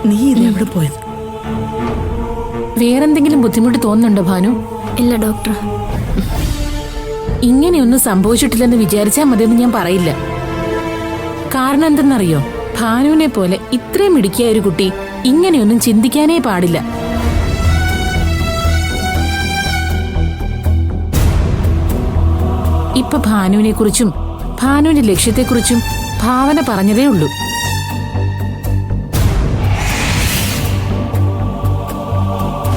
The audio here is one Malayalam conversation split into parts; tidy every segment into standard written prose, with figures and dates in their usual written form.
നീ ഇതെവിടെ പോയത്? വേറെന്തെങ്കിലും ബുദ്ധിമുട്ട് തോന്നുന്നുണ്ടോ ഭാനു? ഇല്ല ഡോക്ടർ. ഇങ്ങനെയൊന്നും സംഭവിച്ചിട്ടില്ലെന്ന് വിചാരിച്ചാൽ മതിയെന്ന് ഞാൻ പറയില്ല. കാരണം എന്തെന്നറിയോ, ഭാനുവിനെ പോലെ ഇത്രയും മിടുക്കിയ ഒരു കുട്ടി ഇങ്ങനെയൊന്നും ചിന്തിക്കാനേ പാടില്ല. ഇപ്പൊ ഭാനുവിനെ കുറിച്ചും ഭാനുവിന്റെ ലക്ഷ്യത്തെക്കുറിച്ചും ഭാവന പറഞ്ഞതേ ഉള്ളൂ.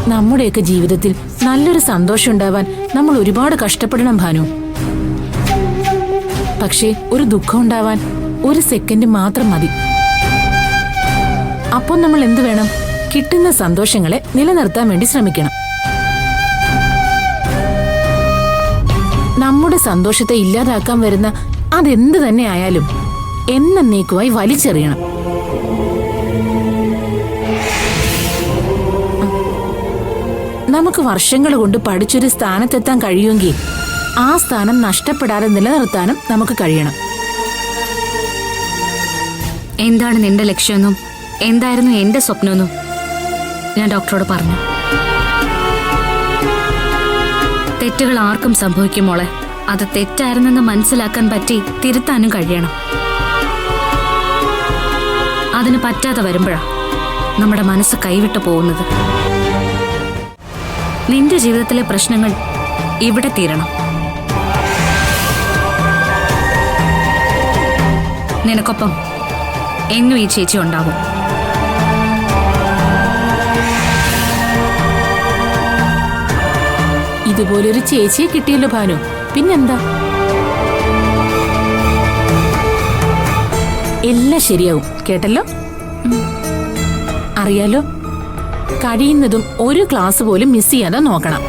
നമ്മുടെയൊക്കെ ജീവിതത്തിൽ നല്ലൊരു സന്തോഷം ഉണ്ടാവാൻ നമ്മൾ ഒരുപാട് കഷ്ടപ്പെടണം ഭാനു. പക്ഷേ ഒരു ദുഃഖം ഉണ്ടാവാൻ ഒരു സെക്കൻഡ് മാത്രം മതി. അപ്പോൾ നമ്മൾ എന്തു വേണം? കിട്ടുന്ന സന്തോഷങ്ങളെ നിലനിർത്താൻ വേണ്ടി ശ്രമിക്കണം. നമ്മുടെ സന്തോഷത്തെ ഇല്ലാതാക്കാൻ വരുന്ന അതെന്ത് തന്നെ ആയാലും എന്നേക്കുമായി വലിച്ചെറിയണം. നമുക്ക് വർഷങ്ങൾ കൊണ്ട് പഠിച്ചൊരു സ്ഥാനത്തെത്താൻ കഴിയുമെങ്കിൽ ആ സ്ഥാനം നഷ്ടപ്പെടാതെ നിലനിർത്താനും നമുക്ക് കഴിയണം. എന്താണ് നിന്റെ ലക്ഷ്യമെന്നും എന്തായിരുന്നു എന്റെ സ്വപ്നമെന്നും ഞാൻ ഡോക്ടറോട് പറഞ്ഞു. തെറ്റുകൾ ആർക്കും സംഭവിക്കും മോളെ. അത് തെറ്റായിരുന്നെന്ന് മനസ്സിലാക്കാൻ പറ്റി തിരുത്താനും കഴിയണം. അതിന് പറ്റാതെ വരുമ്പോഴാ നമ്മുടെ മനസ്സ് കൈവിട്ടു പോകുന്നത്. നിന്റെ ജീവിതത്തിലെ പ്രശ്നങ്ങൾ ഇവിടെ തീരണം. നിനക്കൊപ്പം എന്നും ഈ ചേച്ചി ഉണ്ടാവും. ഇതുപോലൊരു ചേച്ചിയെ കിട്ടിയല്ലോ ഭാനു, പിന്നെന്താ? എല്ലാം ശരിയാവും, കേട്ടല്ലോ? അറിയാലോ, കഴിയുന്നതും ഒരു ക്ലാസ് പോലും മിസ് ചെയ്യാതെ നോക്കണം.